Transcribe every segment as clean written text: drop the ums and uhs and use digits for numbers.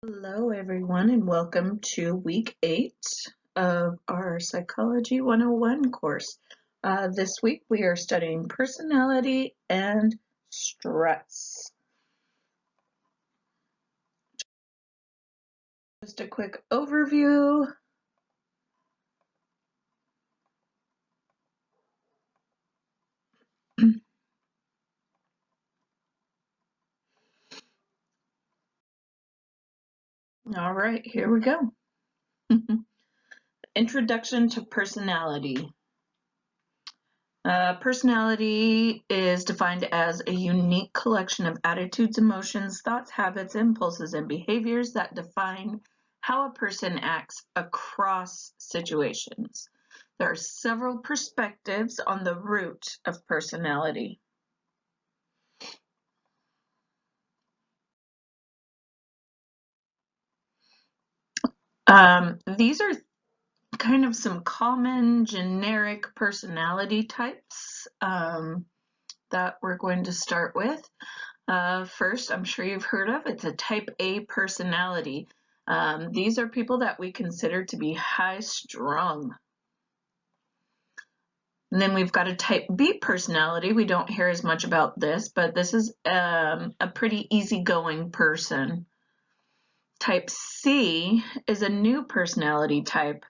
Hello, everyone, and welcome to week 8 of our Psychology 101 course. This week we are studying personality and stress. Just a quick overview. All right, here we go. Introduction to personality. Personality is defined as a unique collection of attitudes, emotions, thoughts, habits, impulses, and behaviors that define how a person acts across situations. There are several perspectives on the root of personality. These are kind of some common generic personality types that we're going to start with. First, I'm sure you've heard of, it's a type A personality. These are people that we consider to be high strung. And then we've got a type B personality. We don't hear as much about this, but this is a pretty easygoing person. Type C is a new personality type.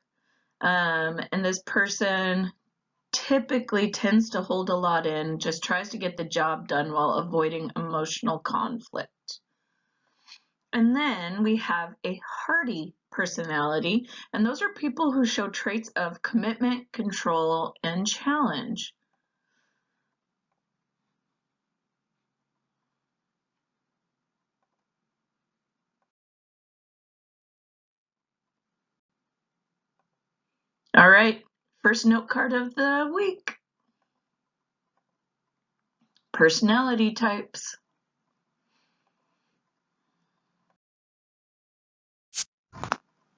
And this person typically tends to hold a lot in, just tries to get the job done while avoiding emotional conflict. And then we have a hardy personality, and those are people who show traits of commitment, control, and challenge. All right, first note card of the week. Personality types.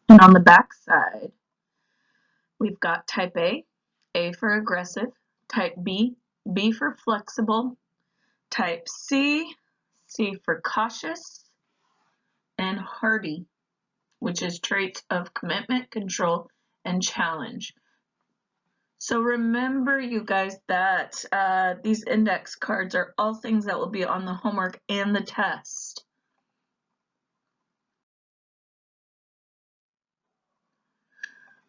And on the back side, we've got type A for aggressive, type B for flexible, type C for cautious, and hardy, which is traits of commitment, control, and challenge. So remember, you guys, that these index cards are all things that will be on the homework and the test.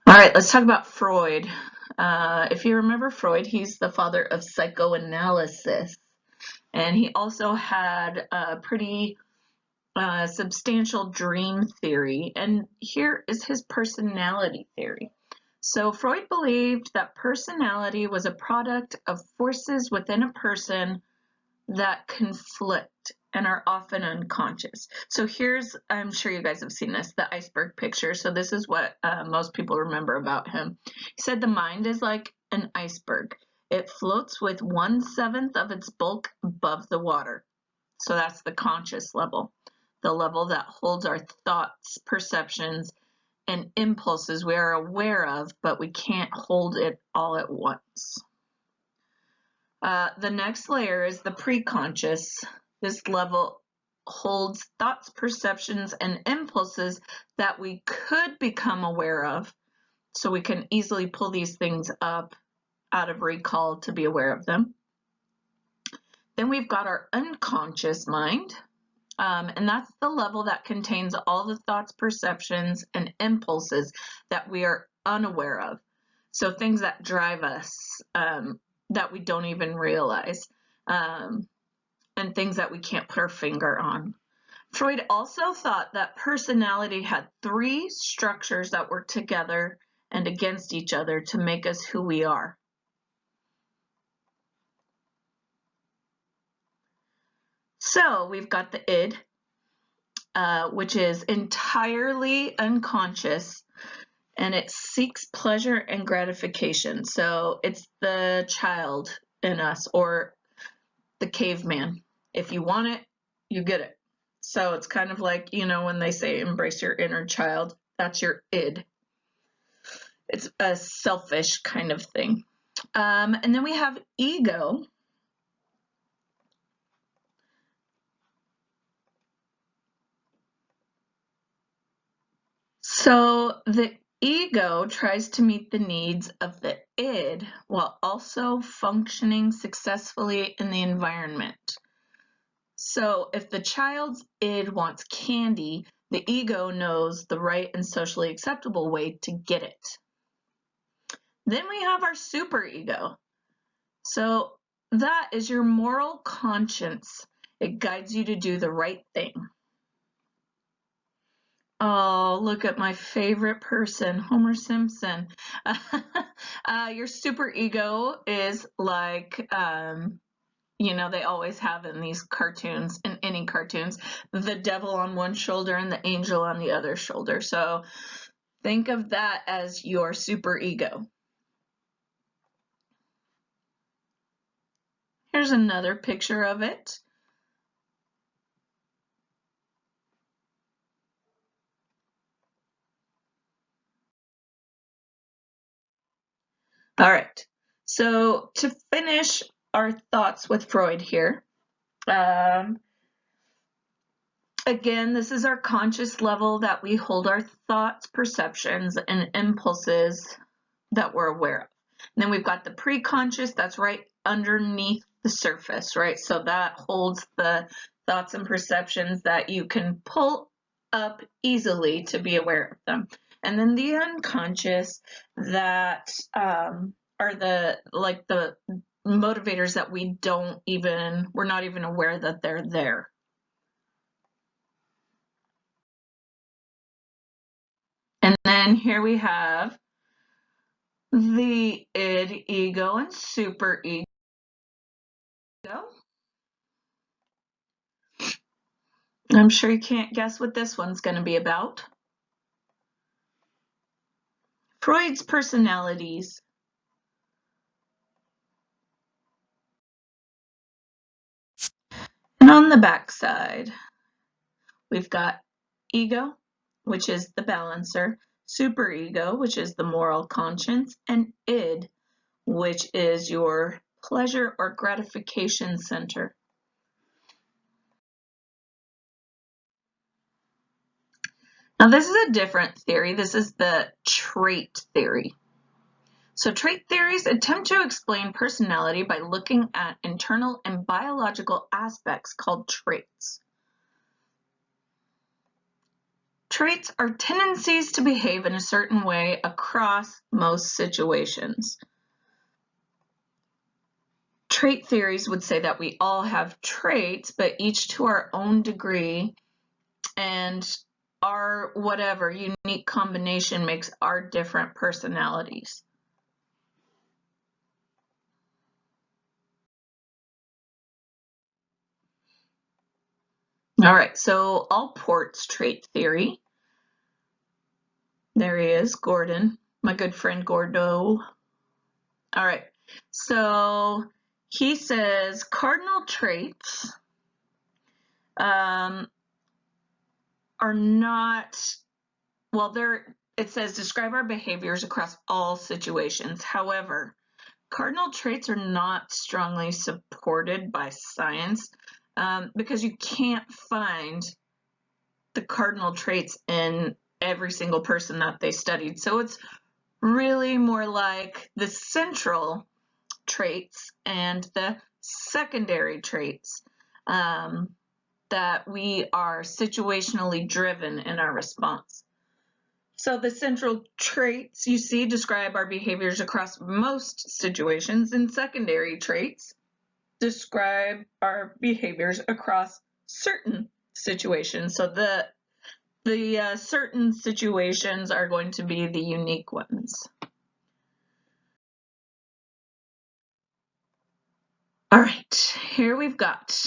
All right, let's talk about Freud. If you remember Freud, he's the father of psychoanalysis, and he also had a pretty substantial dream theory, and here is his personality theory. So Freud believed that personality was a product of forces within a person that conflict and are often unconscious. So here's, I'm sure you guys have seen this, the iceberg picture. So this is what most people remember about him. He said the mind is like an iceberg. It floats with 1/7 of its bulk above the water. So that's the conscious level, the level that holds our thoughts, perceptions, and impulses we are aware of, but we can't hold it all at once. The next layer is the preconscious. This level holds thoughts, perceptions, and impulses that we could become aware of, so we can easily pull these things up out of recall to be aware of them. Then we've got our unconscious mind, and that's the level that contains all the thoughts, perceptions, and impulses that we are unaware of. So things that drive us, that we don't even realize, and things that we can't put our finger on. Freud also thought that personality had 3 structures that work together and against each other to make us who we are. So we've got the id, which is entirely unconscious, and it seeks pleasure and gratification. So it's the child in us, or the caveman. If you want it, you get it. So it's kind of like, you know, when they say embrace your inner child, that's your id. It's a selfish kind of thing. And then we have ego. So the ego tries to meet the needs of the id while also functioning successfully in the environment. So if the child's id wants candy, the ego knows the right and socially acceptable way to get it. Then we have our superego. So that is your moral conscience. It guides you to do the right thing. Oh, look at my favorite person, Homer Simpson. Your superego is like, you know, they always have in these cartoons, in any cartoons, the devil on one shoulder and the angel on the other shoulder. So think of that as your superego. Here's another picture of it. All right, so to finish our thoughts with Freud here, again, this is our conscious level that we hold our thoughts, perceptions, and impulses that we're aware of. And then we've got the preconscious, that's right underneath the surface, right? So that holds the thoughts and perceptions that you can pull up easily to be aware of them. And then the unconscious that are the motivators that we're not even aware that they're there. And then here we have the id, ego, and superego. I'm sure you can't guess what this one's going to be about. Freud's personalities. And on the back side, we've got ego, which is the balancer, superego, which is the moral conscience, and id, which is your pleasure or gratification center. Now, this is a different theory. This is the trait theory. So trait theories attempt to explain personality by looking at internal and biological aspects called traits. Traits are tendencies to behave in a certain way across most situations. Trait theories would say that we all have traits, but each to our own degree, and our whatever unique combination makes our different personalities. All right, so Allport's trait theory. There he is, Gordon, my good friend Gordo. All right, so he says cardinal traits are not, well, it says describe our behaviors across all situations. However, cardinal traits are not strongly supported by science because you can't find the cardinal traits in every single person that they studied. So it's really more like the central traits and the secondary traits that we are situationally driven in our response. So the central traits you see describe our behaviors across most situations, and secondary traits describe our behaviors across certain situations. So the certain situations are going to be the unique ones. All right, here we've got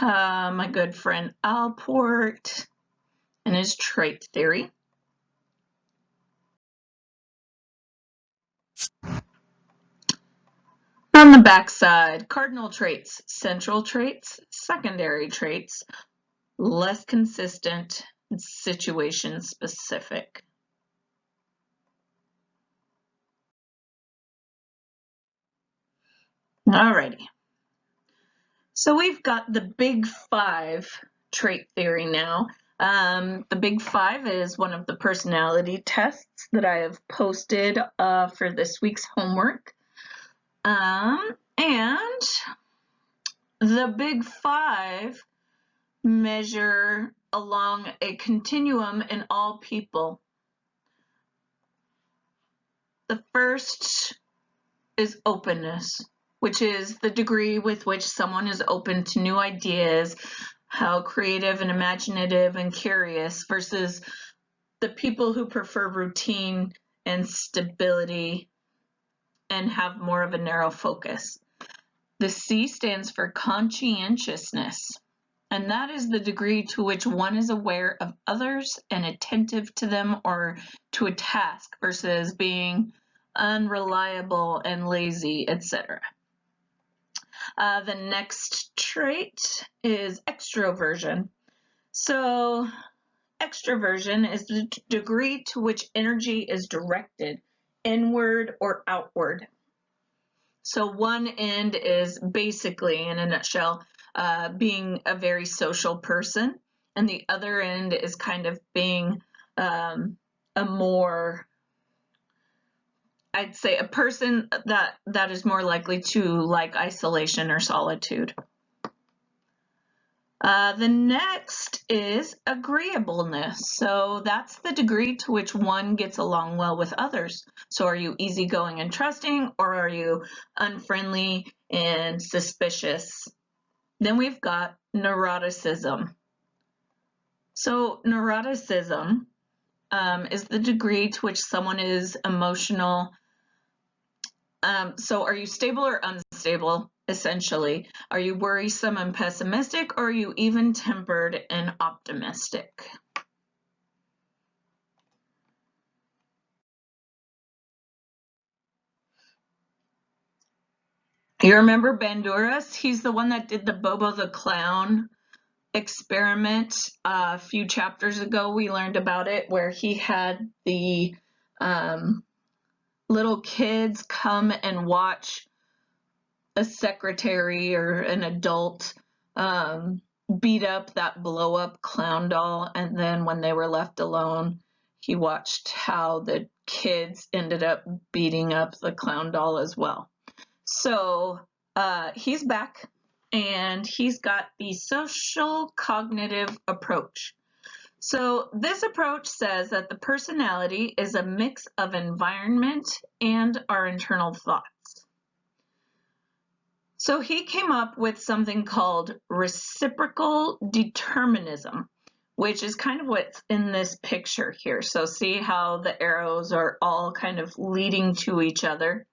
my good friend Allport and his trait theory. On the back side, cardinal traits, central traits, secondary traits, less consistent, and situation specific. Alrighty. So we've got the big five trait theory now. The Big Five is one of the personality tests that I have posted for this week's homework. And the Big Five measure along a continuum in all people. The first is openness, which is the degree with which someone is open to new ideas, how creative and imaginative and curious, versus the people who prefer routine and stability and have more of a narrow focus. The C stands for conscientiousness, and that is the degree to which one is aware of others and attentive to them or to a task versus being unreliable and lazy, etc. The next trait is extroversion. So extroversion is the degree to which energy is directed inward or outward. So one end is basically, in a nutshell, being a very social person, and the other end is kind of being a more, I'd say, a person that is more likely to like isolation or solitude. The next is agreeableness. So that's the degree to which one gets along well with others. So are you easygoing and trusting, or are you unfriendly and suspicious? Then we've got neuroticism. So neuroticism is the degree to which someone is emotional. So are you stable or unstable? Essentially, are you worrisome and pessimistic, or are you even-tempered and optimistic? You remember Bandura's? He's the one that did the Bobo the Clown experiment. A few chapters ago, we learned about it, where he had the little kids come and watch a secretary or an adult beat up that blow up clown doll, and then when they were left alone, he watched how the kids ended up beating up the clown doll as well. So he's back, and he's got the social cognitive approach. So this approach says that the personality is a mix of environment and our internal thoughts. So he came up with something called reciprocal determinism, which is kind of what's in this picture here. So see how the arrows are all kind of leading to each other.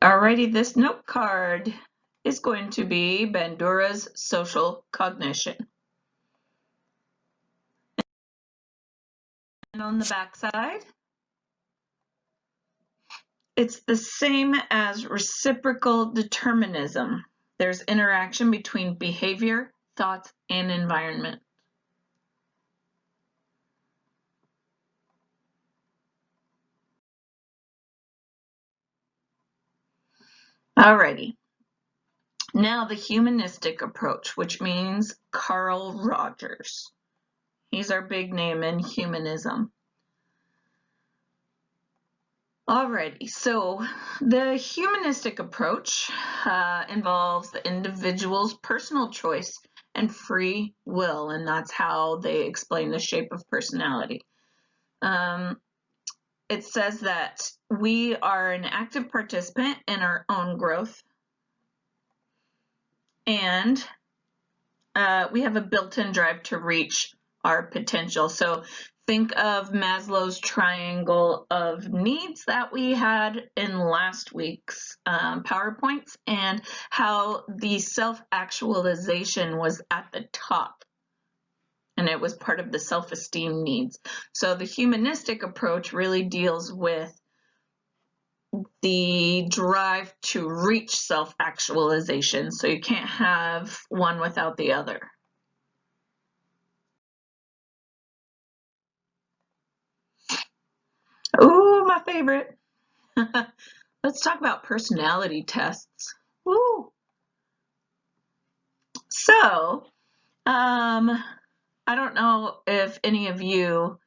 Alrighty, this note card is going to be Bandura's social cognition. And on the back side, it's the same as reciprocal determinism. There's interaction between behavior, thoughts, and environment. Alrighty. Now the humanistic approach, which means Carl Rogers. He's our big name in humanism. Alrighty, so the humanistic approach involves the individual's personal choice and free will, and that's how they explain the shape of personality. It says that we are an active participant in our own growth, and we have a built-in drive to reach our potential. So think of Maslow's triangle of needs that we had in last week's PowerPoints, and how the self-actualization was at the top, and it was part of the self-esteem needs. So the humanistic approach really deals with the drive to reach self-actualization. So you can't have one without the other. favorite. Let's talk about personality tests. Woo! So, I don't know if any of you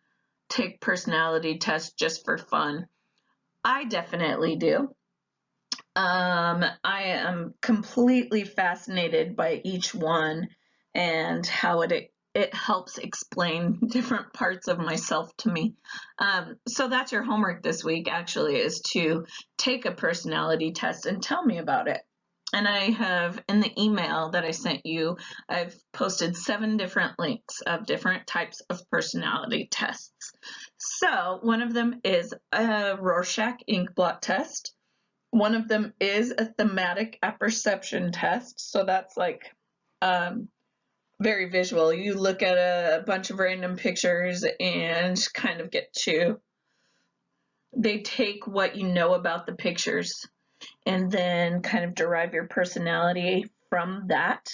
take personality tests just for fun. I definitely do. I am completely fascinated by each one and how it helps explain different parts of myself to me. So that's your homework this week, actually, is to take a personality test and tell me about it. And I have, in the email that I sent you, I've posted 7 different links of different types of personality tests. So one of them is a Rorschach ink blot test. One of them is a thematic apperception test. So that's like very visual. You look at a bunch of random pictures and kind of get to, they take what you know about the pictures and then kind of derive your personality from that.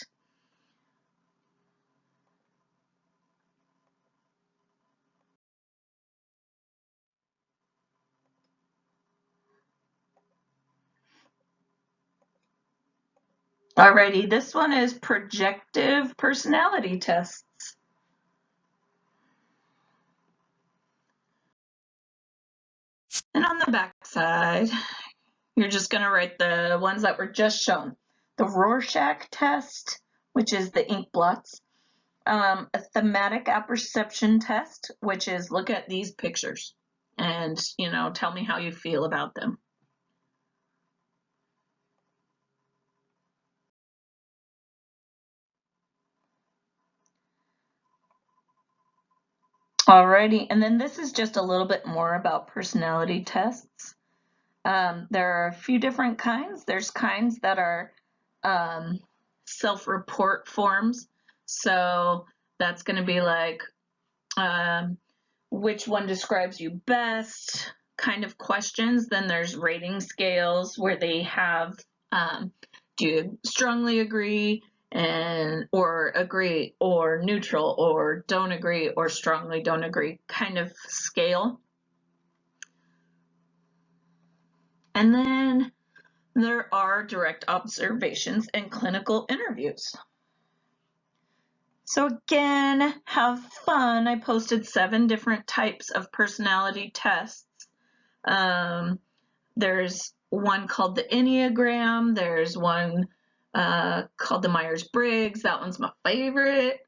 Alrighty, this one is projective personality tests. And on the back side, you're just going to write the ones that were just shown. The Rorschach test, which is the ink blots. A thematic apperception test, which is look at these pictures and, tell me how you feel about them. Alrighty, and then this is just a little bit more about personality tests. There are a few different kinds. There's kinds that are self-report forms. So that's going to be like, which one describes you best kind of questions. Then there's rating scales where they have, do you strongly agree or agree or neutral or don't agree or strongly don't agree kind of scale. And then there are direct observations and clinical interviews. So again, have fun. I posted 7 different types of personality tests. There's one called the Enneagram. There's one called the Myers-Briggs. That one's my favorite.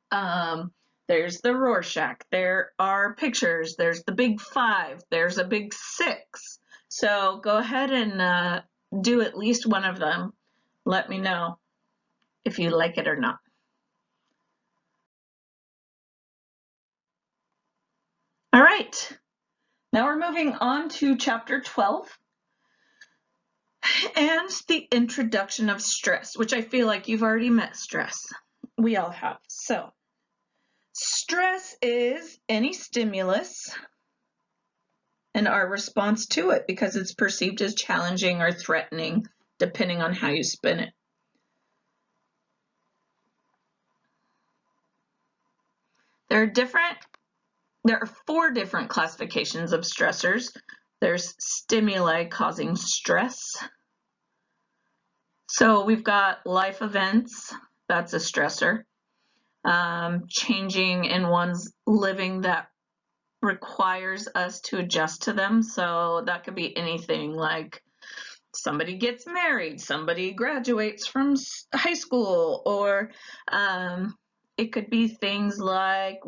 There's the Rorschach. There are pictures. There's the Big 5. There's a Big 6. So go ahead and do at least one of them. Let me know if you like it or not. All right. Now we're moving on to chapter 12 and the introduction of stress, which I feel like you've already met stress. We all have. So stress is any stimulus and our response to it because it's perceived as challenging or threatening, depending on how you spin it. There are 4 different classifications of stressors. There's stimuli causing stress. So we've got life events, that's a stressor. Changing in one's living that requires us to adjust to them. So that could be anything like somebody gets married, somebody graduates from high school, or it could be things like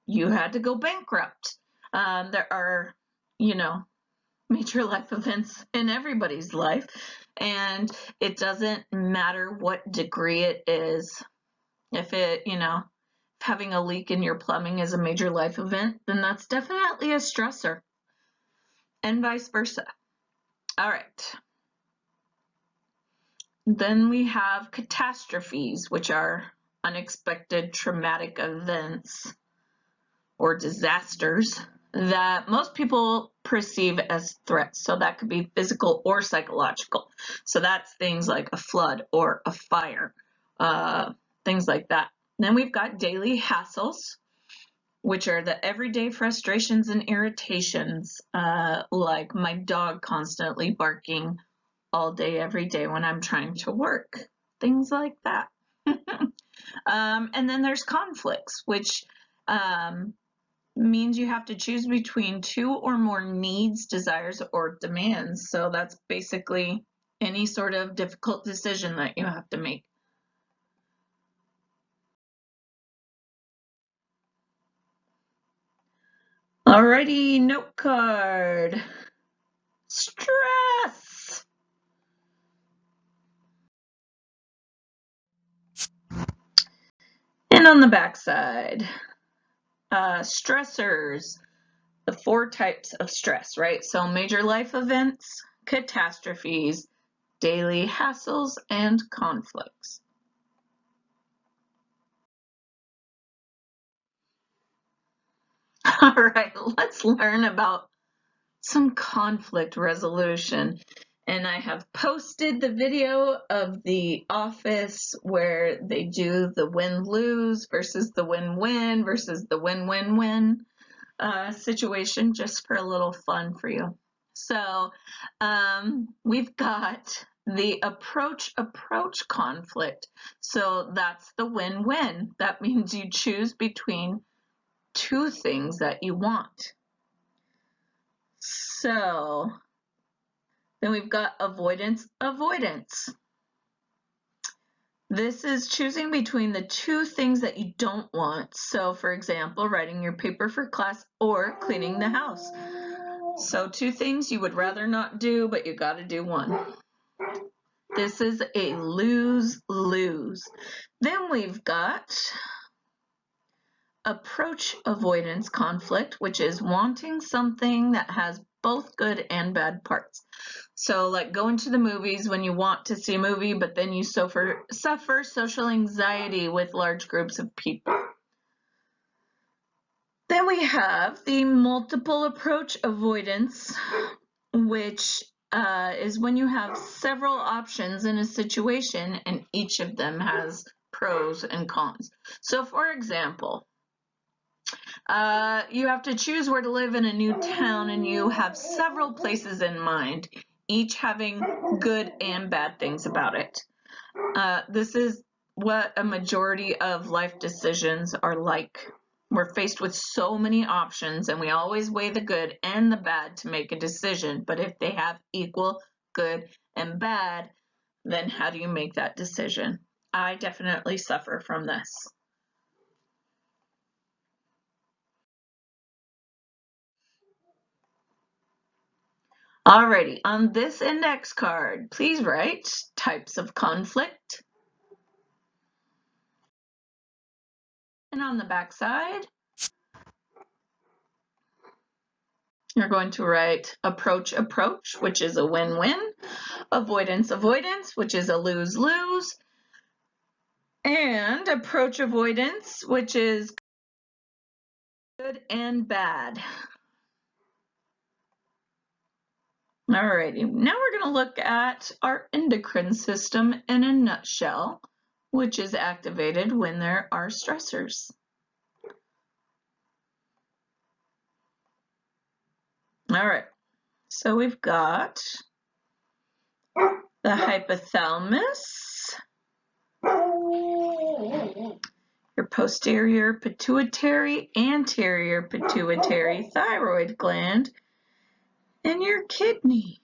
you had to go bankrupt. There are, major life events in everybody's life, and it doesn't matter what degree it is. If having a leak in your plumbing is a major life event, then that's definitely a stressor, and vice versa. All right. Then we have catastrophes, which are unexpected traumatic events or disasters that most people perceive as threats. So that could be physical or psychological. So that's things like a flood or a fire, things like that. Then we've got daily hassles. which are the everyday frustrations and irritations, like my dog constantly barking all day, every day when I'm trying to work, things like that. And then there's conflicts, which means you have to choose between two or more needs, desires, or demands. So that's basically any sort of difficult decision that you have to make. Alrighty, note card. Stress. And on the back side, stressors, the 4 types of stress, right? So major life events, catastrophes, daily hassles, and conflicts. All right, let's learn about some conflict resolution. And I have posted the video of The Office where they do the win-lose versus the win-win versus the win-win-win situation, just for a little fun for you. So we've got the approach conflict. So that's the win-win. That means you choose between 2 things that you want. So then we've got avoidance. This is choosing between the 2 things that you don't want. So for example, writing your paper for class or cleaning the house. So 2 things you would rather not do, but you got to do one. This is a lose-lose. Then we've got approach avoidance conflict, which is wanting something that has both good and bad parts. So like going to the movies when you want to see a movie, but then you suffer social anxiety with large groups of people. Then we have the multiple approach avoidance, which is when you have several options in a situation and each of them has pros and cons. So for example, you have to choose where to live in a new town and you have several places in mind, each having good and bad things about it. This is what a majority of life decisions are like. We're faced with so many options and we always weigh the good and the bad to make a decision. But if they have equal good and bad, then how do you make that decision? I definitely suffer from this. Alrighty, on this index card, please write types of conflict. And on the back side, you're going to write approach, which is a win-win, avoidance, which is a lose-lose, and approach avoidance, which is good and bad. Alrighty, now we're going to look at our endocrine system in a nutshell, which is activated when there are stressors. All right, so we've got the hypothalamus, your posterior pituitary, anterior pituitary thyroid gland, and your kidney.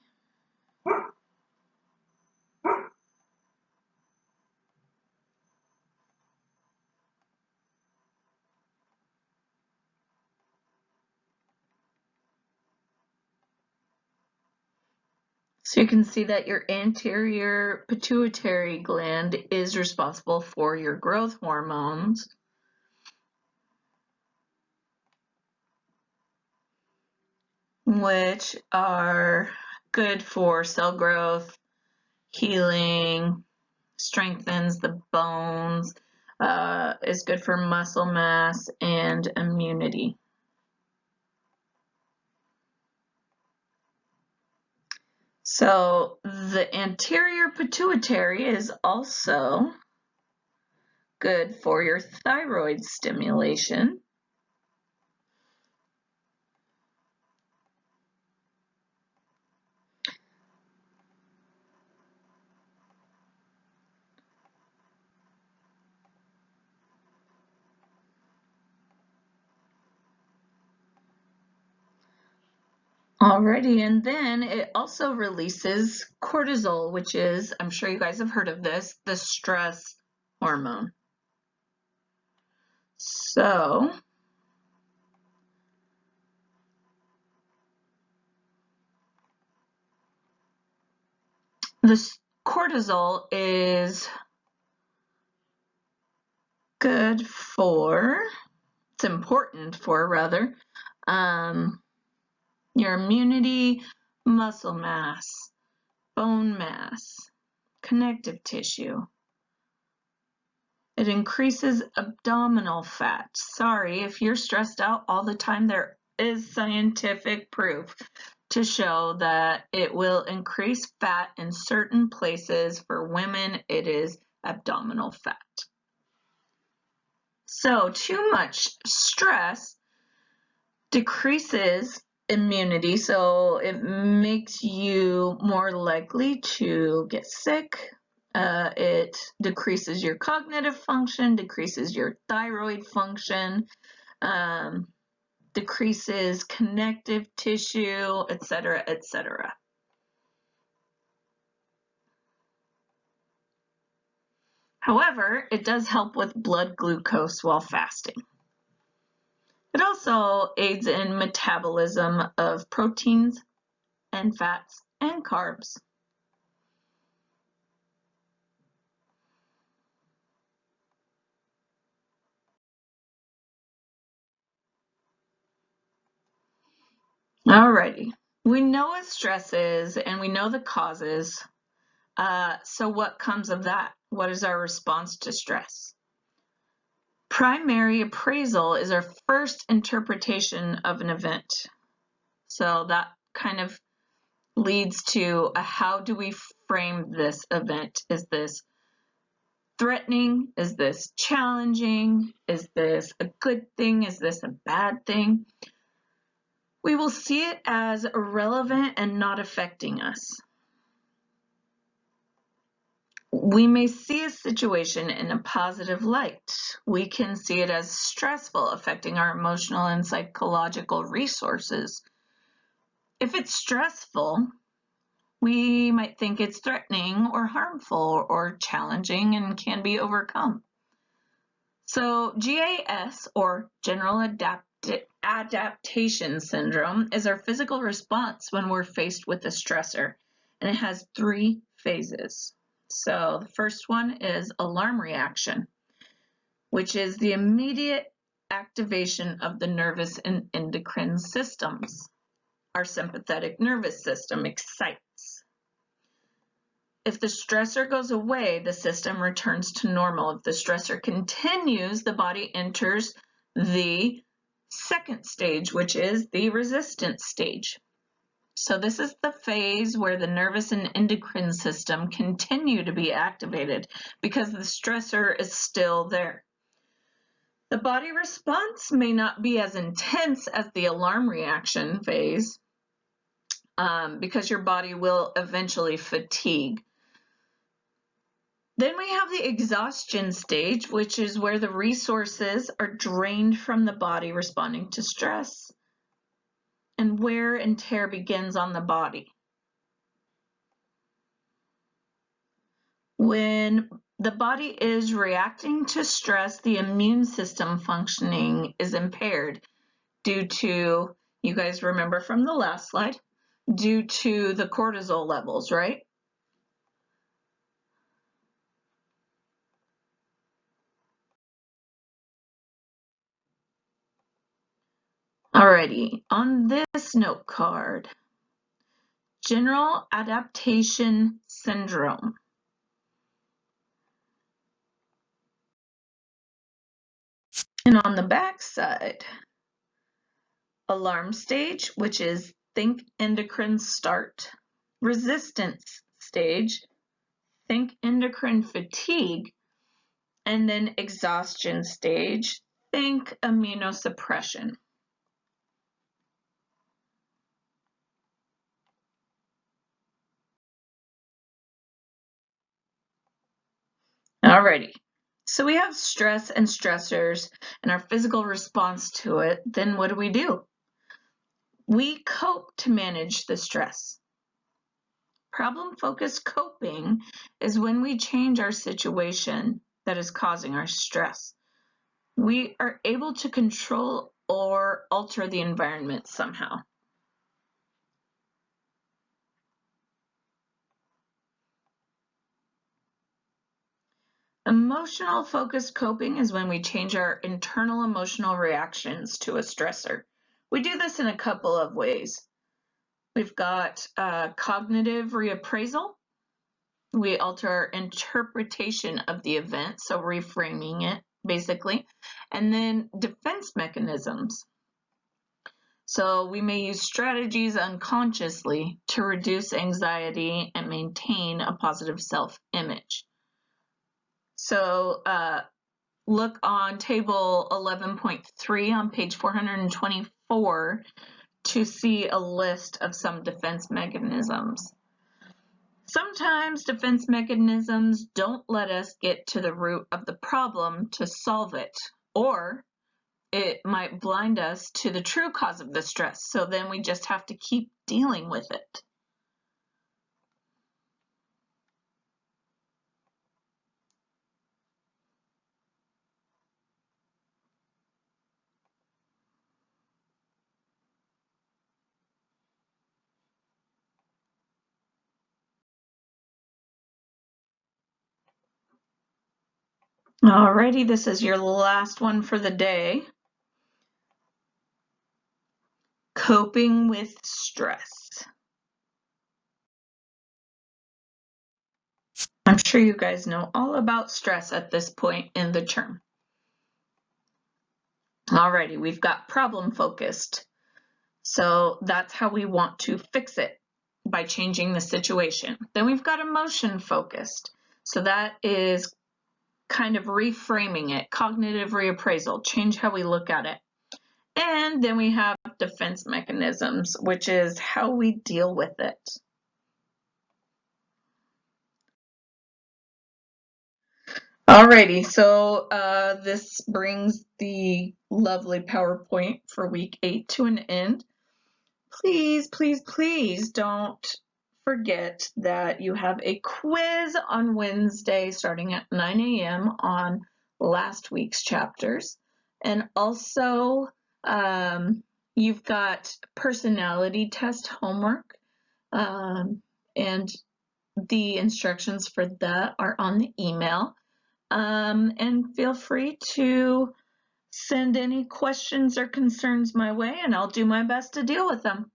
So you can see that your anterior pituitary gland is responsible for your growth hormones, which are good for cell growth, healing, strengthens the bones, is good for muscle mass and immunity. So the anterior pituitary is also good for your thyroid stimulation. Alrighty, and then it also releases cortisol, which is, I'm sure you guys have heard of this, the stress hormone. So, this cortisol is good for, it's important for rather, your immunity, muscle mass, bone mass, connective tissue. It increases abdominal fat. Sorry, if you're stressed out all the time, there is scientific proof to show that it will increase fat in certain places. For women, it is abdominal fat. So too much stress decreases immunity, so it makes you more likely to get sick. It decreases your cognitive function, decreases your thyroid function, decreases connective tissue, etc., etc. However, it does help with blood glucose while fasting. It also aids in metabolism of proteins and fats and carbs. Alrighty, we know what stress is and we know the causes. So what comes of that? What is our response to stress? Primary appraisal is our first interpretation of an event. So that kind of leads to how do we frame this event? Is this threatening? Is this challenging? Is this a good thing? Is this a bad thing? We will see it as irrelevant and not affecting us. We may see a situation in a positive light. We can see it as stressful, affecting our emotional and psychological resources. If it's stressful, we might think it's threatening or harmful or challenging and can be overcome. So GAS, or General Adaptation Syndrome, is our physical response when we're faced with a stressor, and it has 3 phases. So the first one is alarm reaction, which is the immediate activation of the nervous and endocrine systems. Our sympathetic nervous system excites. If the stressor goes away, the system returns to normal. If the stressor continues, the body enters the second stage, which is the resistance stage. So this is the phase where the nervous and endocrine system continue to be activated because the stressor is still there. The body response may not be as intense as the alarm reaction phase because your body will eventually fatigue. Then we have the exhaustion stage, which is where the resources are drained from the body responding to stress, and wear and tear begins on the body. When the body is reacting to stress, the immune system functioning is impaired due to, you guys remember from the last slide, due to the cortisol levels, right? Alrighty, on this note card, General Adaptation Syndrome. And on the back side, alarm stage, which is think endocrine start, resistance stage, think endocrine fatigue, and then exhaustion stage, think immunosuppression. Alrighty, so we have stress and stressors and our physical response to it. Then what do? We cope to manage the stress. Problem-focused coping is when we change our situation that is causing our stress. We are able to control or alter the environment somehow. Emotional focused coping is when we change our internal emotional reactions to a stressor. We do this in a couple of ways. We've got cognitive reappraisal. We alter our interpretation of the event, so reframing it basically, and then defense mechanisms. So we may use strategies unconsciously to reduce anxiety and maintain a positive self-image. So look on table 11.3 on page 424 to see a list of some defense mechanisms. Sometimes defense mechanisms don't let us get to the root of the problem to solve it, or it might blind us to the true cause of the stress, so then we just have to keep dealing with it. Alrighty, this is your last one for the day. Coping with stress. I'm sure you guys know all about stress at this point in the term. Alrighty, we've got problem focused. So that's how we want to fix it, by changing the situation. Then we've got emotion focused. So that is kind of reframing it, cognitive reappraisal, change how we look at it. And then we have defense mechanisms, which is how we deal with it. Alrighty, so this brings the lovely PowerPoint for week 8 to an end. Please, please, please don't forget that you have a quiz on Wednesday starting at 9 a.m. on last week's chapters. And also, you've got personality test homework, and the instructions for that are on the email. And feel free to send any questions or concerns my way, and I'll do my best to deal with them.